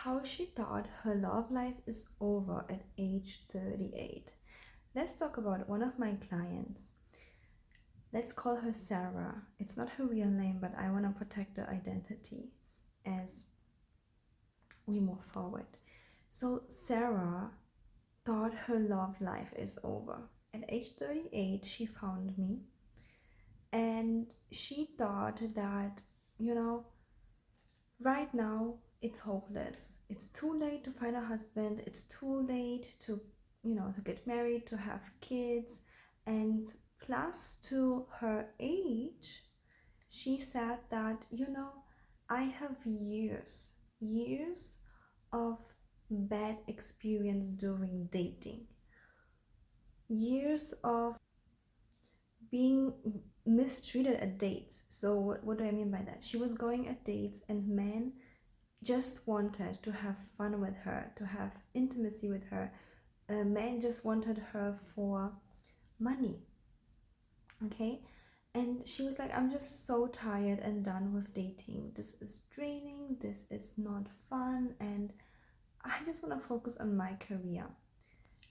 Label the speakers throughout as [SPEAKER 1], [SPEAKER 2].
[SPEAKER 1] how she thought her love life is over at age 38. Let's talk about one of my clients. Let's call her Sarah. It's not her real name, but I want to protect her identity as we move forward. So, Sarah thought her love life is over. At age 38, she found me and she thought that, right now it's hopeless. It's too late to find a husband. It's too late to get married, to have kids. And plus, to her age, she said that, I have years of bad experience during dating, years of being mistreated at dates. So what do I mean by that? She was going at dates and men just wanted to have fun with her, to have intimacy with her. Men just wanted her for money. Okay? And she was like, I'm just so tired and done with dating. This is draining, this is not fun, and I just want to focus on my career.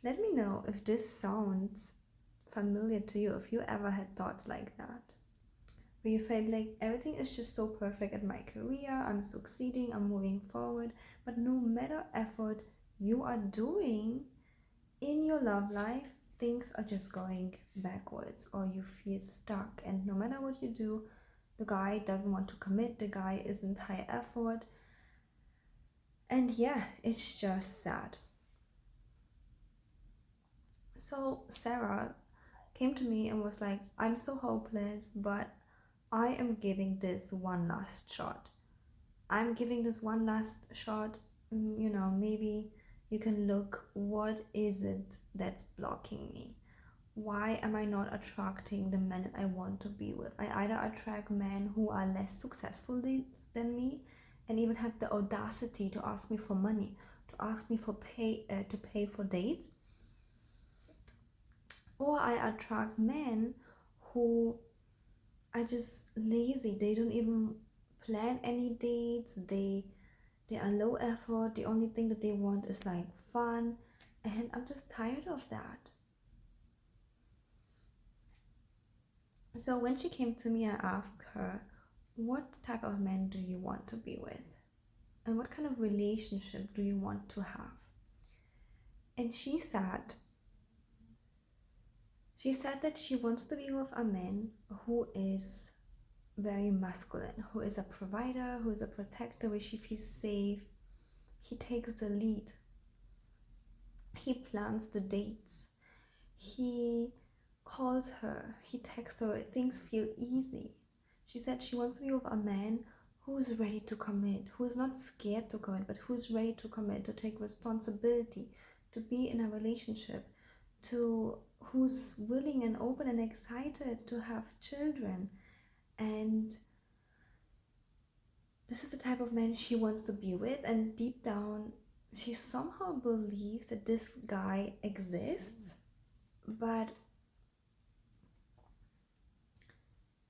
[SPEAKER 1] Let me know if this sounds familiar to you, if you ever had thoughts like that, where you felt like everything is just so perfect at my career, I'm succeeding, I'm moving forward, but no matter effort you are doing in your love life, things are just going backwards, or you feel stuck, and no matter what you do, the guy doesn't want to commit, the guy isn't high effort, and yeah, it's just sad. So Sarah came to me and was like, I'm so hopeless, but I am giving this one last shot. I'm giving this one last shot. Maybe you can look, what is it that's blocking me? Why am I not attracting the men that I want to be with? I either attract men who are less successful than me and even have the audacity to ask me for money, to ask me to pay for dates, or I attract men who are just lazy. They don't even plan any dates. They are low effort. The only thing that they want is like fun, and I'm just tired of that. So when she came to me, I asked her, what type of man do you want to be with? And what kind of relationship do you want to have? And she said that she wants to be with a man who is very masculine, who is a provider, who is a protector, where she feels safe. He takes the lead. He plans the dates. He calls her. He texts her. Things feel easy. She said she wants to be with a man who is ready to commit, who is not scared to commit, but who is ready to commit, to take responsibility, to be in a relationship, who's willing and open and excited to have children. And this is the type of man she wants to be with, and deep down she somehow believes that this guy exists, but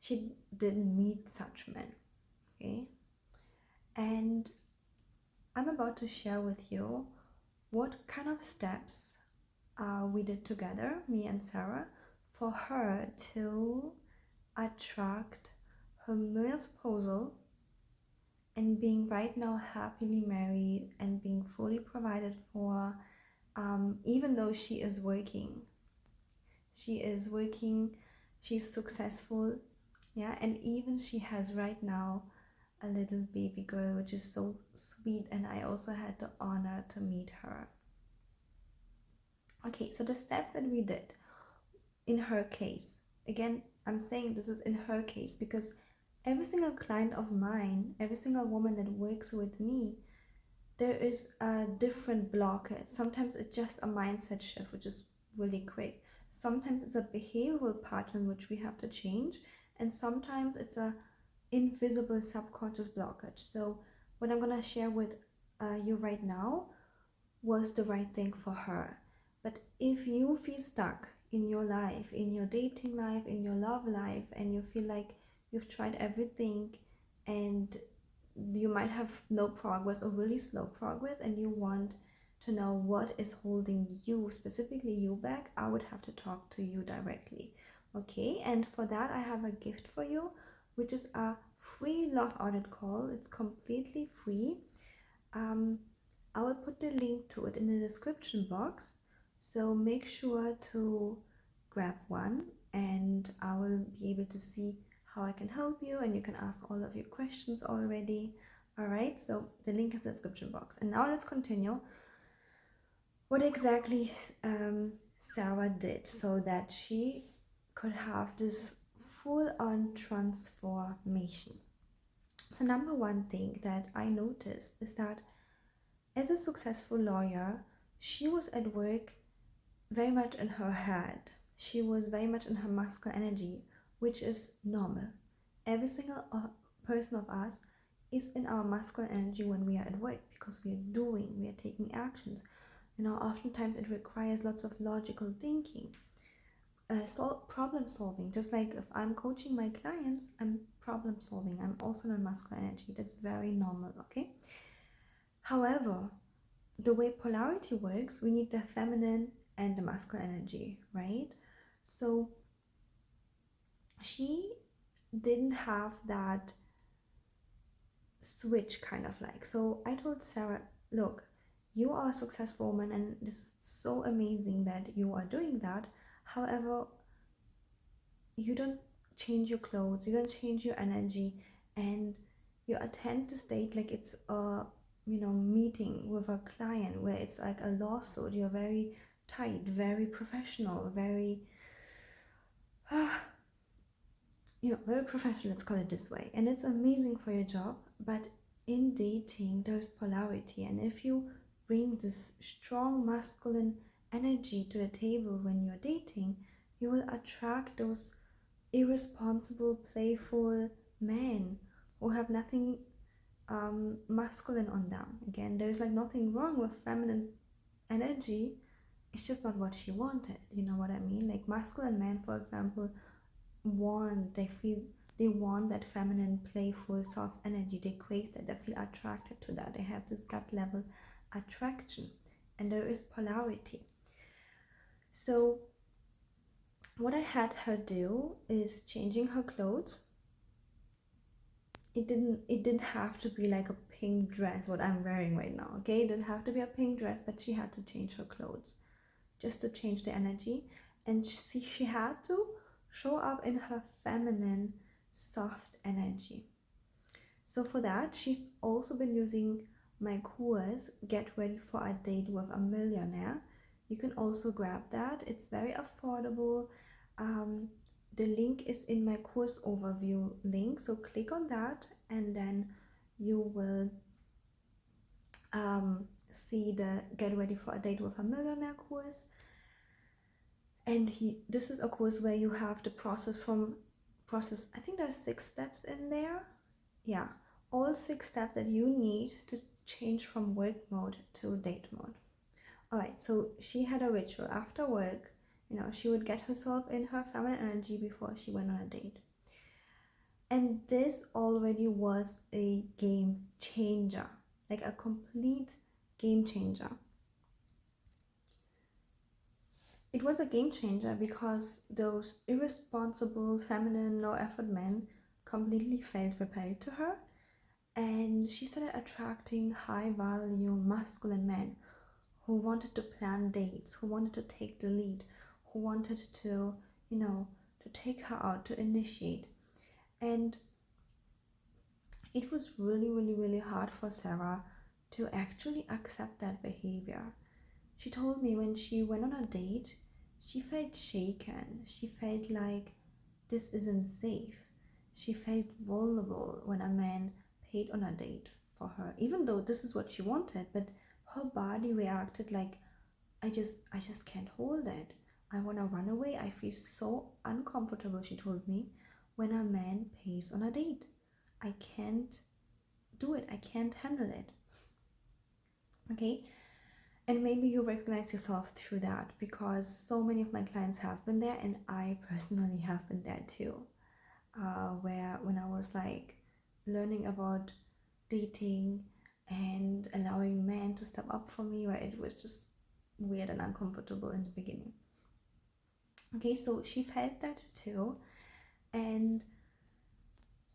[SPEAKER 1] she didn't meet such men. Okay, and I'm about to share with you what kind of steps we did together, me and Sarah, for her to attract her menopausal and being right now happily married and being fully provided for, even though she is working. She's successful, yeah, and even she has right now a little baby girl, which is so sweet, and I also had the honor to meet her. Okay, so the steps that we did in her case, again, I'm saying this is in her case because every single client of mine, every single woman that works with me, there is a different blockage. Sometimes it's just a mindset shift, which is really quick. Sometimes it's a behavioral pattern which we have to change, and sometimes it's a invisible subconscious blockage. So what I'm gonna share with you right now was the right thing for her. But if you feel stuck in your life, in your dating life, in your love life, and you feel like you've tried everything and you might have no progress or really slow progress, and you want to know what is holding you, specifically you, back, I would have to talk to you directly. Okay, and for that I have a gift for you, which is a free love audit call. It's completely free. I will put the link to it in the description box, so make sure to grab one, and I will be able to see how I can help you, and you can ask all of your questions already. Alright, so the link is in the description box. And now let's continue what exactly Sarah did so that she could have this full-on transformation. So number one thing that I noticed is that as a successful lawyer, she was at work very much in her head. She was very much in her masculine energy, which is normal. Every single person of us is in our masculine energy when we are at work, because we are taking actions. Oftentimes it requires lots of logical thinking, problem solving. Just like if I'm coaching my clients, I'm problem solving. I'm also in masculine energy. That's very normal, okay? However, the way polarity works, we need the feminine and the masculine energy, right? So she didn't have that switch, kind of like. So I told Sarah, look, you are a successful woman and this is so amazing that you are doing that. However, you don't change your clothes, you don't change your energy, and you attend to state like it's a meeting with a client where it's like a lawsuit. You're very tight, very professional, very very professional, let's call it this way, and it's amazing for your job. But in dating there's polarity, and if you bring this strong masculine energy to the table when you're dating, you will attract those irresponsible, playful men who have nothing masculine on them. Again, there's like nothing wrong with feminine energy, it's just not what she wanted. You know what I mean? Like masculine men, for example, they want that feminine, playful, soft energy. They crave that, they feel attracted to that, they have this gut level attraction, and there is polarity. So what I had her do is changing her clothes. It didn't have to be like a pink dress, what I'm wearing right now, okay? It didn't have to be a pink dress, but she had to change her clothes just to change the energy. And she had to show up in her feminine, soft energy. So for that, she's also been using my course, Get Ready for a Date with a Millionaire. You can also grab that. It's very affordable. The link is in my course overview link, so click on that and then you will see the Get Ready for a Date with a Millionaire course. And this is a course where you have the process. I think there's 6 steps in there. Yeah, all 6 steps that you need to change from work mode to date mode. Alright, so she had a ritual after work. She would get herself in her feminine energy before she went on a date. And this already was a game changer, like a complete game changer. It was a game changer because those irresponsible, feminine, no-effort men completely felt repelled to her, and she started attracting high-value, masculine men who wanted to plan dates, who wanted to take the lead, who wanted to, to take her out, to initiate. And it was really, really, really hard for Sarah to actually accept that behavior. She told me when she went on a date, she felt shaken. She felt like this isn't safe. She felt vulnerable when a man paid on a date for her, even though this is what she wanted, but her body reacted like, I just can't hold it. I want to run away. I feel so uncomfortable, she told me, when a man pays on a date. I can't do it. I can't handle it. Okay? And maybe you recognize yourself through that, because so many of my clients have been there, and I personally have been there too. Where when I was like learning about dating and allowing men to step up for me, where it was just weird and uncomfortable in the beginning. Okay, so she felt that too. And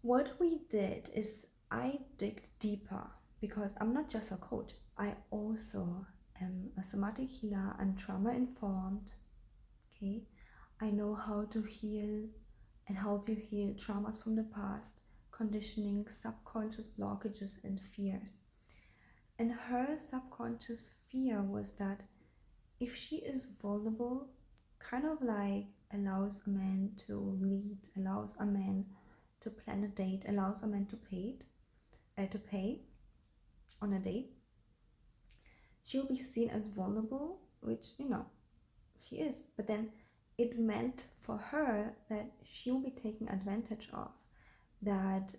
[SPEAKER 1] what we did is I digged deeper, because I'm not just a coach, I also am a somatic healer. I'm trauma informed. Okay, I know how to heal and help you heal traumas from the past, conditioning, subconscious blockages, and fears. And her subconscious fear was that if she is vulnerable, kind of like allows a man to lead, allows a man to plan a date, allows a man to pay on a date, she'll be seen as vulnerable, which she is. But then it meant for her that she'll be taken advantage of. That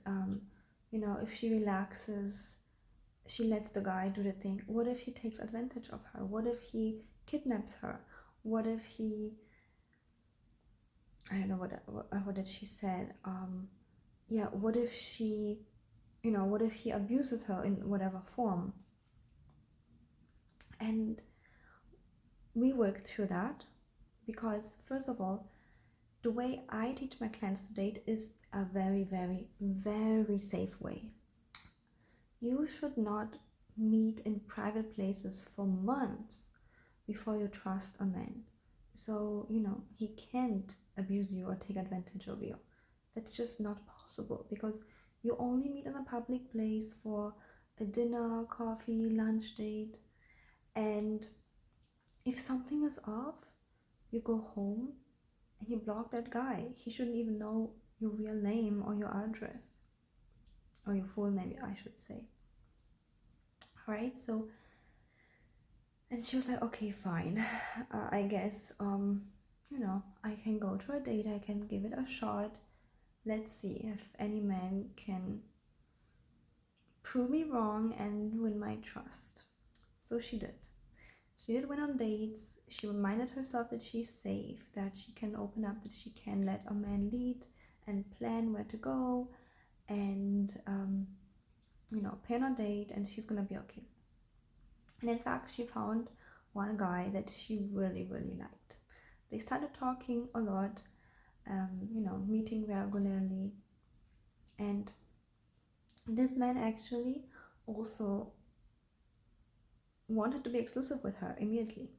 [SPEAKER 1] if she relaxes, she lets the guy do the thing. What if he takes advantage of her? What if he kidnaps her? What if he, I don't know what did she said? What if she, what if he abuses her in whatever form? And we worked through that, because first of all, the way I teach my clients to date is a very, very, very safe way. You should not meet in private places for months before you trust a man. So, he can't abuse you or take advantage of you. That's just not possible, because you only meet in a public place for a dinner, coffee, lunch date. And if something is off, you go home and you block that guy. He shouldn't even know your real name or your address, or your full name, I should say. All right, so, and she was like, okay, fine. I guess, I can go to a date, I can give it a shot. Let's see if any man can prove me wrong and win my trust. So she did. She did win on dates. She reminded herself that she's safe, that she can open up, that she can let a man lead and plan where to go, and plan a date, and she's gonna be okay. And in fact, she found one guy that she really, really liked. They started talking a lot, meeting regularly, and this man actually also wanted to be exclusive with her immediately.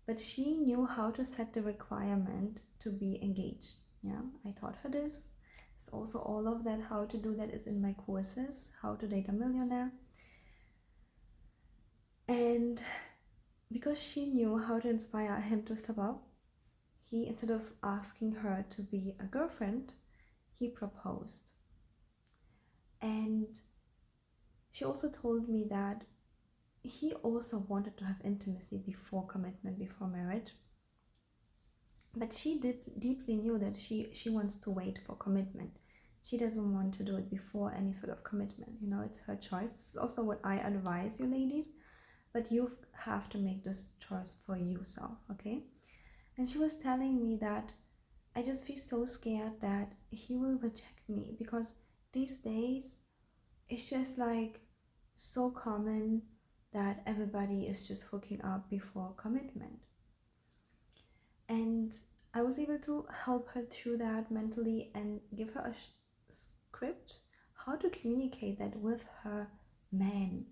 [SPEAKER 1] But she knew how to set the requirement to be engaged. Yeah, I taught her this. It's also all of that, how to do that is in my courses, How to Date a Millionaire. And because she knew how to inspire him to step up, he, instead of asking her to be a girlfriend, he proposed. And she also told me that he also wanted to have intimacy before commitment, before marriage. But she deeply knew that she wants to wait for commitment. She doesn't want to do it before any sort of commitment. It's her choice. This is also what I advise you ladies, but you have to make this choice for yourself, okay? And she was telling me that I just feel so scared that he will reject me, because these days it's just like so common that everybody is just hooking up before commitment. And I was able to help her through that mentally and give her a script how to communicate that with her man,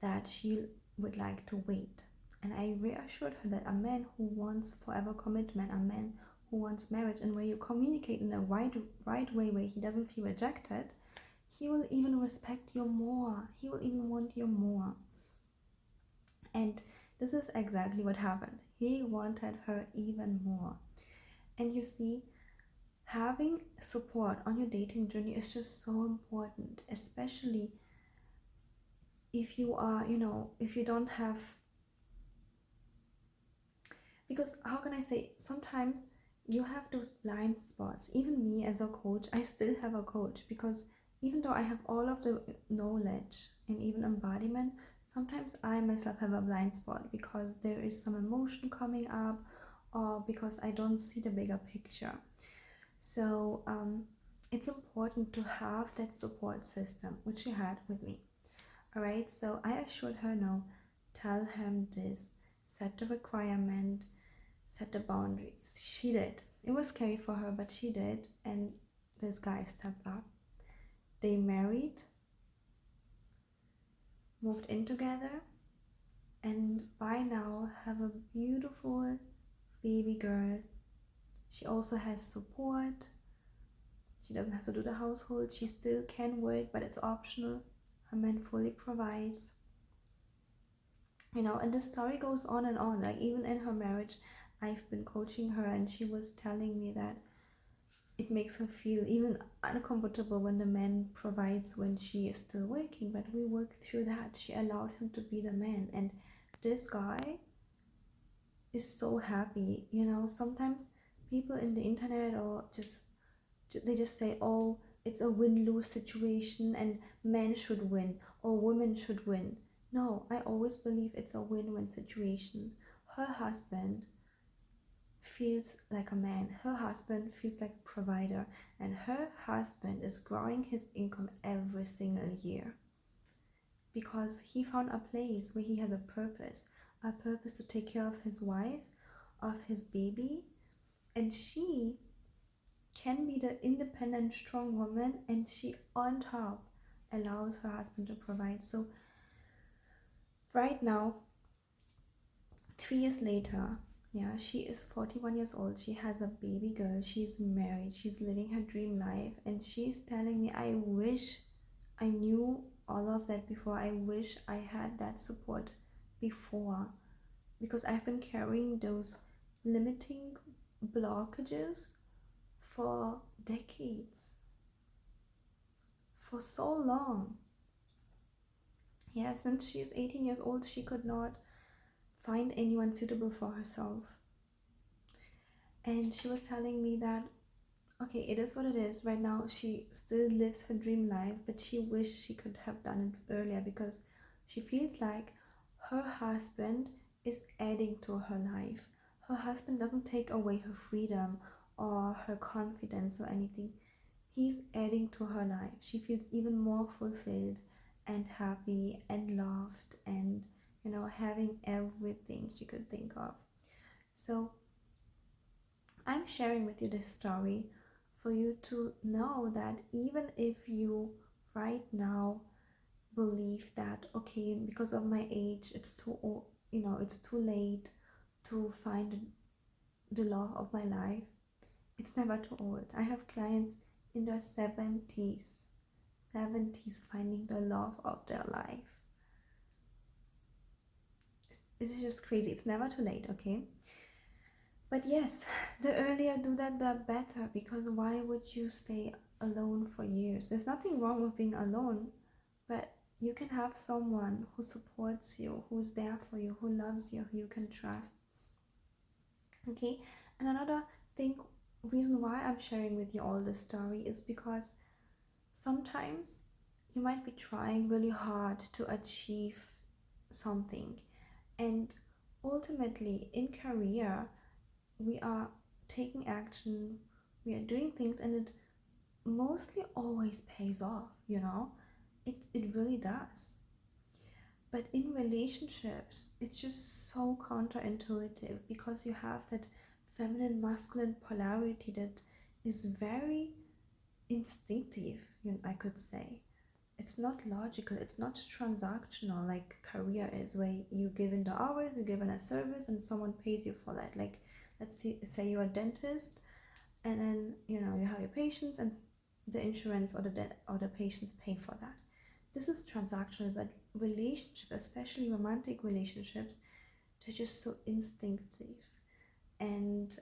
[SPEAKER 1] that she would like to wait. And I reassured her that a man who wants forever commitment, a man who wants marriage, and where you communicate in a right way, where he doesn't feel rejected, he will even respect you more. He will even want you more. And this is exactly what happened. He wanted her even more. And you see, having support on your dating journey is just so important, especially if you are, if you don't have, because how can I say, sometimes you have those blind spots. Even me as a coach, I still have a coach, because even though I have all of the knowledge and even embodiment, sometimes I myself have a blind spot because there is some emotion coming up, or because I don't see the bigger picture. So it's important to have that support system, which she had with me. Alright, so I assured her no, tell him this, set the requirement, set the boundaries. She did. It was scary for her, but she did, and this guy stepped up. They married, moved in together, and by now have a beautiful baby girl. She also has support. She doesn't have to do the household. She still can work, but it's optional. Her man fully provides. And the story goes on and on. Like, even in her marriage, I've been coaching her, and she was telling me that it makes her feel even uncomfortable when the man provides when she is still working. But we worked through that. She allowed him to be the man. And this guy is so happy. Sometimes people in the internet or they just say, oh, it's a win-lose situation and men should win or women should win. No, I always believe it's a win-win situation. Her husband feels like a man. Her husband feels like a provider, and her husband is growing his income every single year because he found a place where he has a purpose to take care of his wife, of his baby, and she can be the independent, strong woman, and she on top allows her husband to provide. So right now, 3 years later, yeah, she is 41 years old. She has a baby girl. She's married. She's living her dream life. And she's telling me, I wish I knew all of that before. I wish I had that support before. Because I've been carrying those limiting blockages for decades. For so long. Yeah, since she's 18 years old, she could not find anyone suitable for herself. And she was telling me that, okay, it is what it is. Right now, she still lives her dream life, but she wished she could have done it earlier because she feels like her husband is adding to her life. Her husband doesn't take away her freedom or her confidence or anything. He's adding to her life. She feels even more fulfilled and happy and loved and, having everything she could think of. So I'm sharing with you this story for you to know that even if you right now believe that, okay, because of my age, it's too late to find the love of my life, it's never too old. I have clients in their 70s finding the love of their life. It's just crazy. It's never too late, okay? But yes, the earlier do that, the better, because why would you stay alone for years? There's nothing wrong with being alone, but you can have someone who supports you, who's there for you, who loves you, who you can trust. Okay, and another reason why I'm sharing with you all this story is because sometimes you might be trying really hard to achieve something, and ultimately in career, we are taking action, we are doing things, and it mostly always pays off, it really does. But in relationships, it's just so counterintuitive because you have that feminine masculine polarity that is very instinctive, I could say. It's not logical, it's not transactional like career is, where you give in the hours, you give in a service, and someone pays you for that. Like, let's say you're a dentist, and then you have your patients, and the insurance or the patients pay for that. This is transactional, but relationships, especially romantic relationships, they're just so instinctive, and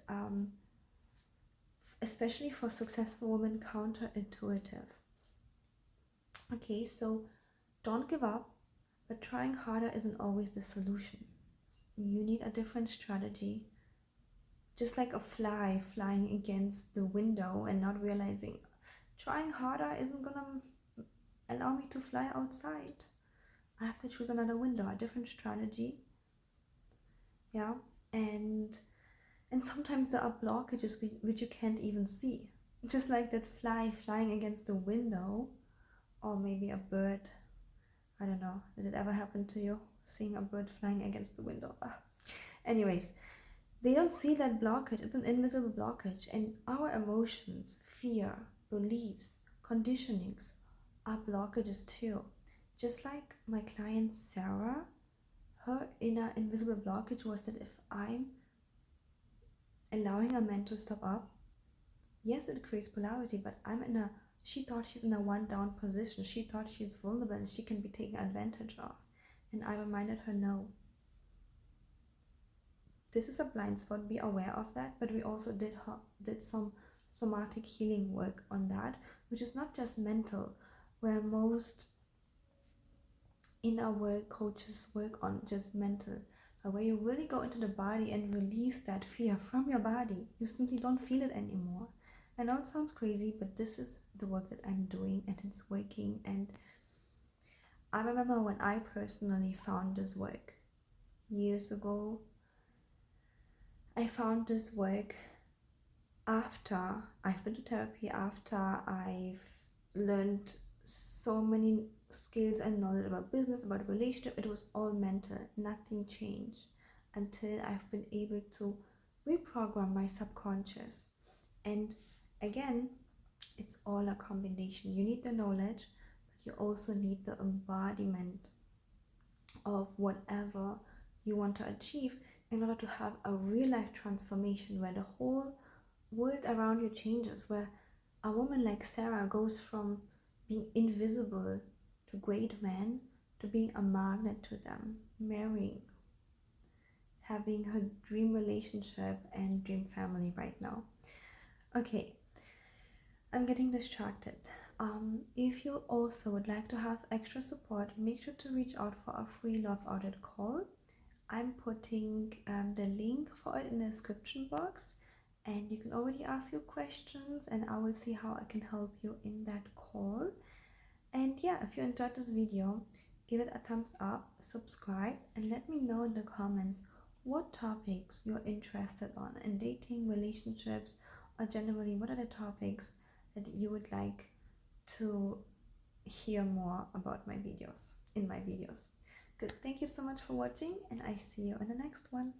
[SPEAKER 1] especially for successful women, counterintuitive. Okay, so don't give up, but trying harder isn't always the solution. You need a different strategy. Just like a fly flying against the window and not realizing trying harder isn't gonna allow me to fly outside. I have to choose another window, a different strategy. Yeah, and sometimes there are blockages which you can't even see. just like that fly flying against the window, or maybe a bird. I don't know, did it ever happen to you, seeing a bird flying against the window? Anyways, they don't see that blockage. It's an invisible blockage, and our emotions, fear, beliefs, conditionings are blockages too. Just like my client Sarah, her inner invisible blockage was that if I'm allowing a man to step up, yes, it creates polarity, but she thought she's in a one down position. She thought she's vulnerable and she can be taken advantage of. And I reminded her, no, this is a blind spot, be aware of that. But we also did some somatic healing work on that, which is not just mental, where most inner work coaches work on just mental, where you really go into the body and release that fear from your body. You simply don't feel it anymore. I know it sounds crazy, but this is the work that I'm doing, and it's working. And I remember when I personally found this work years ago. I found this work after I've been to therapy, after I've learned so many skills and knowledge about business, about relationship. It was all mental. Nothing changed until I've been able to reprogram my subconscious. And again, it's all a combination. You need the knowledge, but you also need the embodiment of whatever you want to achieve in order to have a real life transformation where the whole world around you changes, where a woman like Sarah goes from being invisible to great men to being a magnet to them, marrying, having her dream relationship and dream family right now. Okay, I'm getting distracted. If you also would like to have extra support, make sure to reach out for a free love audit call. I'm putting the link for it in the description box, and you can already ask your questions and I will see how I can help you in that call. And yeah, if you enjoyed this video, give it a thumbs up, subscribe, and let me know in the comments what topics you're interested on in dating, relationships, or generally what are the topics that you would like to hear more about in my videos. Good, thank you so much for watching, and I see you in the next one.